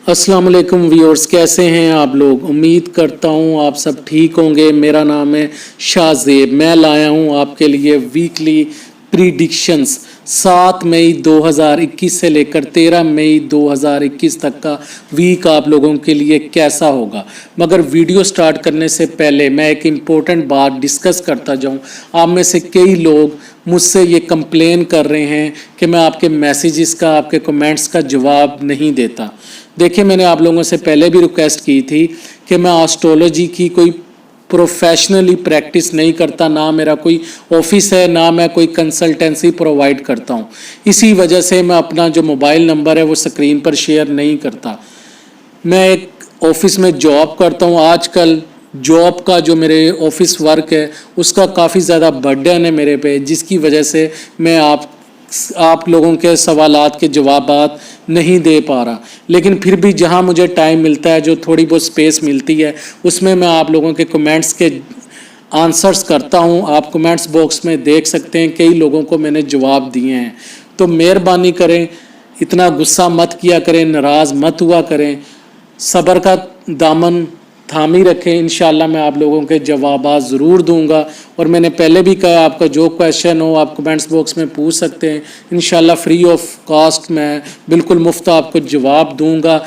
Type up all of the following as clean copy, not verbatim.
अस्सलाम वालेकुम व्यूअर्स, कैसे हैं आप लोग। उम्मीद करता हूं आप सब ठीक होंगे। मेरा नाम है शाहजेब। मैं लाया हूं आपके लिए वीकली प्रीडिक्शंस 7 मई 2021 से लेकर 13 मई 2021 तक का वीक आप लोगों के लिए कैसा होगा। मगर वीडियो स्टार्ट करने से पहले मैं एक इम्पोर्टेंट बात डिस्कस करता जाऊं। आप में से कई लोग मुझसे ये कंप्लेन कर रहे हैं कि मैं आपके मैसेजेस का, आपके कमेंट्स का जवाब नहीं देता। देखिए, मैंने आप लोगों से पहले भी रिक्वेस्ट की थी कि मैं एस्ट्रोलॉजी की कोई प्रोफेशनली प्रैक्टिस नहीं करता, ना मेरा कोई ऑफिस है, ना मैं कोई कंसल्टेंसी प्रोवाइड करता हूँ। इसी वजह से मैं अपना जो मोबाइल नंबर है वो स्क्रीन पर शेयर नहीं करता। मैं एक ऑफिस में जॉब करता हूँ। आजकल जॉब का जो मेरे ऑफिस वर्क है उसका काफ़ी ज़्यादा बर्डन है मेरे पे, जिसकी वजह से मैं आप लोगों के सवालात के जवाबात नहीं दे पा रहा। लेकिन फिर भी जहां मुझे टाइम मिलता है, जो थोड़ी बहुत स्पेस मिलती है, उसमें मैं आप लोगों के कमेंट्स के आंसर्स करता हूं। आप कमेंट्स बॉक्स में देख सकते हैं, कई लोगों को मैंने जवाब दिए हैं। तो मेहरबानी करें, इतना गुस्सा मत किया करें, नाराज़ मत हुआ करें, सब्र का दामन थामी रखें। इंशाल्लाह मैं आप लोगों के जवाबात ज़रूर दूंगा। और मैंने पहले भी कहा, आपका जो क्वेश्चन हो आप कमेंट्स बॉक्स में पूछ सकते हैं। इंशाल्लाह फ्री ऑफ कॉस्ट मैं बिल्कुल मुफ्त आपको जवाब दूंगा।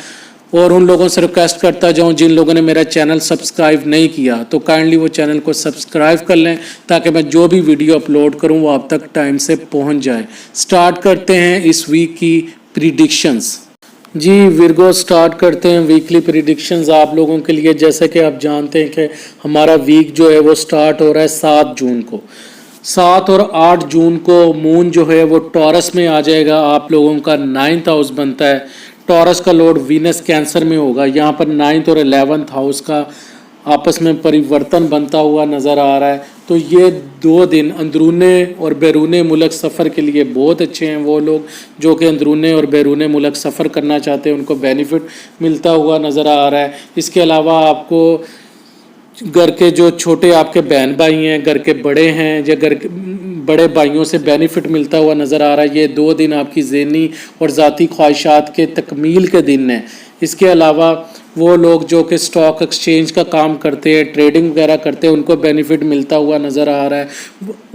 और उन लोगों से रिक्वेस्ट करता जाऊं जिन लोगों ने मेरा चैनल सब्सक्राइब नहीं किया, तो काइंडली वो चैनल को सब्सक्राइब कर लें, ताकि मैं जो भी वीडियो अपलोड करूं वो आप तक टाइम से पहुंच जाए। स्टार्ट करते हैं इस वीक की प्रिडिक्शंस। जी विरगो, स्टार्ट करते हैं वीकली प्रिडिक्शंस आप लोगों के लिए। जैसे कि आप जानते हैं कि हमारा वीक जो है वो स्टार्ट हो रहा है 7 जून को। 7 और 8 जून को मून जो है वो टॉरस में आ जाएगा। आप लोगों का 9th हाउस बनता है। टॉरस का लॉर्ड वीनस कैंसर में होगा। यहाँ पर 9th और 11th हाउस का आपस में परिवर्तन बनता हुआ नज़र आ रहा है। तो ये 2 दिन अंदरूने और बैरूने मुल्क सफ़र के लिए बहुत अच्छे हैं। वो लोग जो कि अंदरूने और बैरूने मुल्क सफ़र करना चाहते हैं उनको बेनिफिट मिलता हुआ नज़र आ रहा है। इसके अलावा आपको घर के जो छोटे आपके बहन भाई हैं, घर के बड़े हैं, या घर के बड़े भाइयों से बेनिफिट मिलता हुआ नज़र आ रहा है। ये 2 दिन आपकी ज़हनी और ज़ाती ख्वाहिशात के तकमील के दिन हैं। इसके अलावा वो लोग जो कि स्टॉक एक्सचेंज का काम करते हैं, ट्रेडिंग वगैरह करते हैं, उनको बेनिफिट मिलता हुआ नज़र आ रहा है।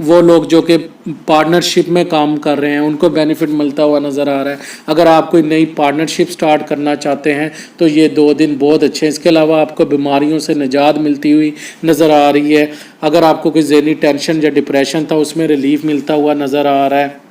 वो लोग जो कि पार्टनरशिप में काम कर रहे हैं उनको बेनिफिट मिलता हुआ नज़र आ रहा है। अगर आप कोई नई पार्टनरशिप स्टार्ट करना चाहते हैं तो ये 2 दिन बहुत अच्छे हैं। इसके अलावा आपको बीमारियों से निजात मिलती हुई नज़र आ रही है। अगर आपको कोई ज़हनी टेंशन या डिप्रेशन था उसमें रिलीफ मिलता हुआ नज़र आ रहा है।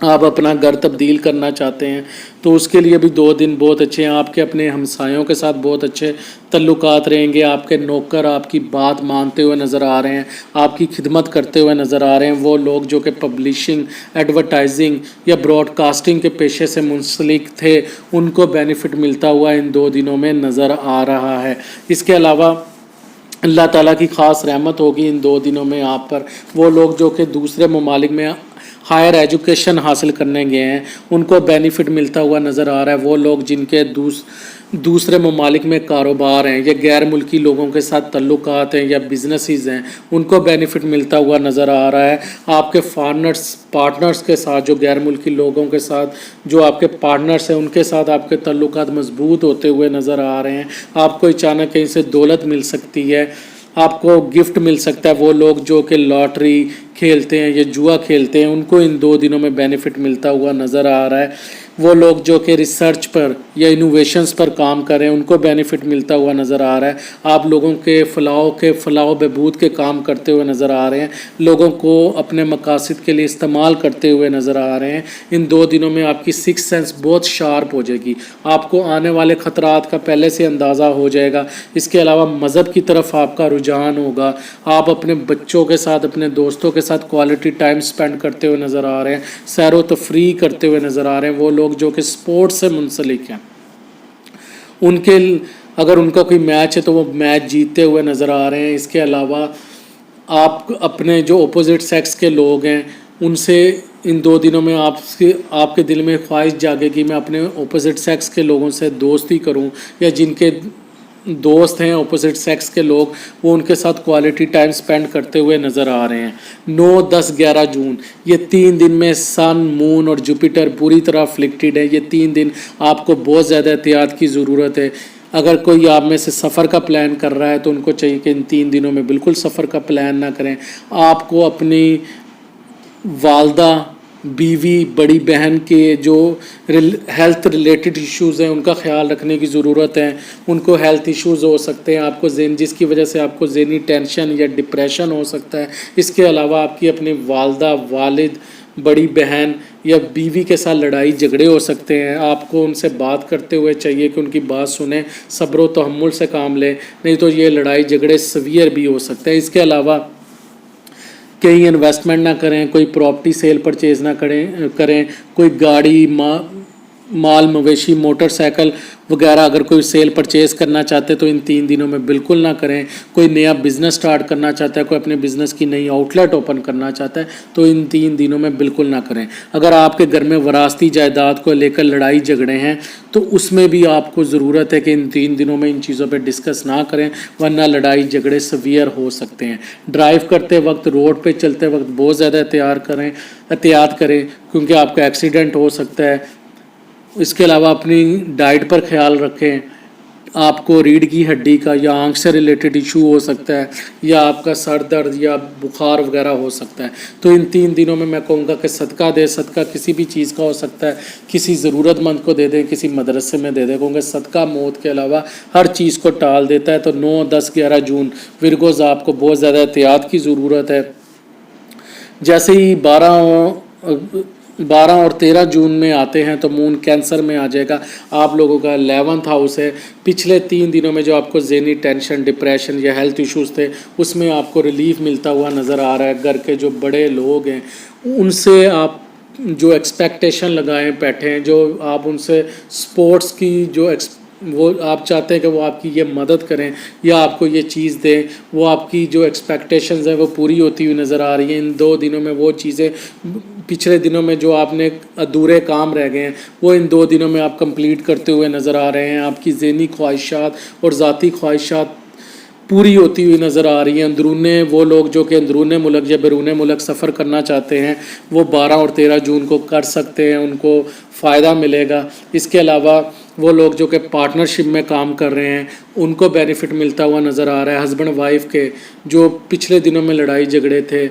आप अपना घर तब्दील करना चाहते हैं तो उसके लिए भी 2 दिन बहुत अच्छे हैं। आपके अपने हमसायों के साथ बहुत अच्छे तल्लुकात रहेंगे। आपके नौकर आपकी बात मानते हुए नज़र आ रहे हैं, आपकी खिदमत करते हुए नज़र आ रहे हैं। वो लोग जो कि पब्लिशिंग, एडवर्टाइजिंग या ब्रॉडकास्टिंग के पेशे से मुंसलिक थे उनको बेनिफिट मिलता हुआ इन 2 दिनों में नज़र आ रहा है। इसके अलावा अल्लाह ताला की ख़ास रहमत होगी इन 2 दिनों में आप पर। वो लोग जो कि दूसरे ममालिक में हायर एजुकेशन हासिल करने गए हैं उनको बेनिफिट मिलता हुआ नज़र आ रहा है। वो लोग जिनके दूसरे ममालिक में कारोबार हैं या गैर मुल्की लोगों के साथ तल्लुकात हैं या बिजनेसेस हैं उनको बेनिफिट मिलता हुआ नज़र आ रहा है। आपके पार्टनर्स के साथ, जो गैर मुल्की लोगों के साथ जो आपके पार्टनर्स हैं उनके साथ आपके तल्लुकात मजबूत होते हुए नज़र आ रहे हैं। आपको अचानक कहीं से दौलत मिल सकती है, आपको गिफ्ट मिल सकता है। वो लोग जो कि लॉटरी खेलते हैं या जुआ खेलते हैं उनको इन 2 दिनों में बेनिफिट मिलता हुआ नज़र आ रहा है। वो लोग जो कि रिसर्च पर या इनोवेशंस पर काम कर रहे हैं उनको बेनिफिट मिलता हुआ नज़र आ रहा है। आप लोगों के फलाह बहबूद के काम करते हुए नज़र आ रहे हैं, लोगों को अपने मकासद के लिए इस्तेमाल करते हुए नज़र आ रहे हैं। इन 2 दिनों में आपकी सिक्स सेंस बहुत शार्प हो जाएगी। आपको आने वाले ख़तरात का पहले से अंदाज़ा हो जाएगा। इसके अलावा मज़हब की तरफ आपका रुझान होगा। आप अपने बच्चों के साथ, अपने दोस्तों के साथ क्वालिटी टाइम स्पेंड करते हुए नज़र आ रहे हैं, सैर व तफरीह करते हुए नज़र आ रहे हैं। वो लोग जो कि स्पोर्ट्स से मुंसलिक हैं उनके अगर उनका कोई मैच है तो वो मैच जीतते हुए नज़र आ रहे हैं। इसके अलावा आप अपने जो अपोजिट सेक्स के लोग हैं उनसे इन 2 दिनों में आपके दिल में ख्वाहिश जागेगी मैं अपने अपोजिट सेक्स के लोगों से दोस्ती करूं, या जिनके दोस्त हैं अपोजिट सेक्स के लोग, वो उनके साथ क्वालिटी टाइम स्पेंड करते हुए नज़र आ रहे हैं। 9, 10, 11 जून ये 3 दिन में सन, मून और जुपिटर पूरी तरह अफ्लिक्टेड है। ये 3 दिन आपको बहुत ज़्यादा एहतियात की ज़रूरत है। अगर कोई आप में से सफ़र का प्लान कर रहा है तो उनको चाहिए कि इन 3 दिनों में बिल्कुल सफ़र का प्लान ना करें। आपको अपनी वालदा, बीवी, बड़ी बहन के जो हेल्थ रिलेटेड इश्यूज़ हैं उनका ख्याल रखने की ज़रूरत है। उनको हेल्थ इश्यूज़ हो सकते हैं, आपको जिसकी वजह से आपको ज़हनी टेंशन या डिप्रेशन हो सकता है। इसके अलावा आपकी अपनी वालदा, वालिद, बड़ी बहन या बीवी के साथ लड़ाई झगड़े हो सकते हैं। आपको उनसे बात करते हुए चाहिए कि उनकी बात सुने, सब्र व तहम्मुल से काम लें, नहीं तो ये लड़ाई झगड़े सीवियर भी हो सकते हैं। इसके अलावा कहीं इन्वेस्टमेंट ना करें, कोई प्रॉपर्टी सेल परचेज़ ना करें, कोई गाड़ी, माल मवेशी, मोटरसाइकिल वगैरह अगर कोई सेल परचेज़ करना चाहते हैं तो इन 3 दिनों में बिल्कुल ना करें। कोई नया बिज़नेस स्टार्ट करना चाहता है, कोई अपने बिज़नेस की नई आउटलेट ओपन करना चाहता है तो इन 3 दिनों में बिल्कुल ना करें। अगर आपके घर में वरासती जायदाद को लेकर लड़ाई झगड़े हैं तो उसमें भी आपको ज़रूरत है कि इन 3 दिनों में इन चीज़ों पर डिस्कस ना करें, वरना लड़ाई झगड़े सीवियर हो सकते हैं। ड्राइव करते वक्त, रोड पर चलते वक्त बहुत ज़्यादा एहतियात करें क्योंकि आपका एक्सीडेंट हो सकता है। इसके अलावा अपनी डाइट पर ख्याल रखें। आपको रीढ़ की हड्डी का या आंख से रिलेटेड इशू हो सकता है या आपका सर दर्द या बुखार वगैरह हो सकता है। तो इन 3 दिनों में मैं कहूँगा कि सदका दे। सदका किसी भी चीज़ का हो सकता है, किसी ज़रूरतमंद को दे दें, किसी मदरसे में दे दें, क्योंकि सदका मौत के अलावा हर चीज़ को टाल देता है। तो 9, 10, 11 जून विरगोज़ आपको बहुत ज़्यादा एहतियात की ज़रूरत है। जैसे ही 12 और 13 जून में आते हैं तो मून कैंसर में आ जाएगा। आप लोगों का 11th हाउस है। पिछले 3 दिनों में जो आपको ज़हनी टेंशन, डिप्रेशन या हेल्थ इश्यूज़ थे उसमें आपको रिलीफ मिलता हुआ नज़र आ रहा है। घर के जो बड़े लोग हैं उनसे आप जो एक्सपेक्टेशन लगाएं बैठे हैं, जो आप उनसे स्पोर्ट्स की वो आप चाहते हैं कि वो आपकी ये मदद करें या आपको ये चीज़ दें, वो आपकी जो एक्सपेक्टेशंस हैं वो पूरी होती हुई नज़र आ रही हैं। इन 2 दिनों में वो चीज़ें, पिछले दिनों में जो आपने अधूरे काम रह गए हैं वो इन 2 दिनों में आप कंप्लीट करते हुए नज़र आ रहे हैं। आपकी ज़हनी ख्वाहिशात और ज़ाती ख्वाहिशात पूरी होती हुई नज़र आ रही हैं। अंदरूने वो लोग जो कि अंदरूने मुल्क या बैरून मुल्क सफ़र करना चाहते हैं वो 12 और 13 जून को कर सकते हैं, उनको फ़ायदा मिलेगा। इसके अलावा वो लोग जो कि पार्टनरशिप में काम कर रहे हैं उनको बेनिफिट मिलता हुआ नज़र आ रहा है। हस्बैंड वाइफ के जो पिछले दिनों में लड़ाई झगड़े थे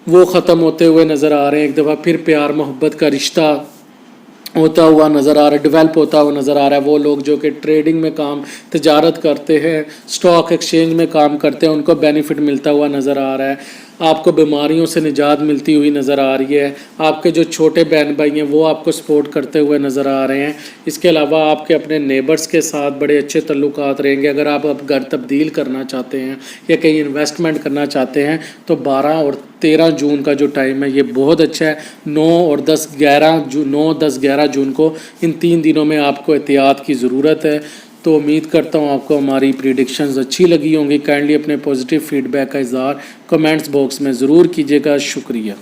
वो ख़त्म होते हुए नज़र आ रहे हैं। एक दफ़ा फिर प्यार मोहब्बत का रिश्ता होता हुआ नज़र आ रहा है, डेवलप होता हुआ नज़र आ रहा है। वो लोग जो कि ट्रेडिंग में काम, तिजारत करते हैं, स्टॉक एक्सचेंज में काम करते हैं, उनको बेनिफिट मिलता हुआ नज़र आ रहा है। आपको बीमारियों से निजात मिलती हुई नज़र आ रही है। आपके जो छोटे बहन भाई हैं वो आपको सपोर्ट करते हुए नज़र आ रहे हैं। इसके अलावा आपके अपने नेबर्स के साथ बड़े अच्छे तल्लुकात रहेंगे। अगर आप अब घर तब्दील करना चाहते हैं या कहीं इन्वेस्टमेंट करना चाहते हैं तो 12 और 13 जून का जो टाइम है ये बहुत अच्छा है। 9, 10, 11 जून को इन 3 दिनों में आपको एहतियात की ज़रूरत है। तो उम्मीद करता हूँ आपको हमारी प्रिडिक्शंस अच्छी लगी होंगी। काइंडली अपने पॉजिटिव फीडबैक का इज़हार कमेंट्स बॉक्स में ज़रूर कीजिएगा। शुक्रिया।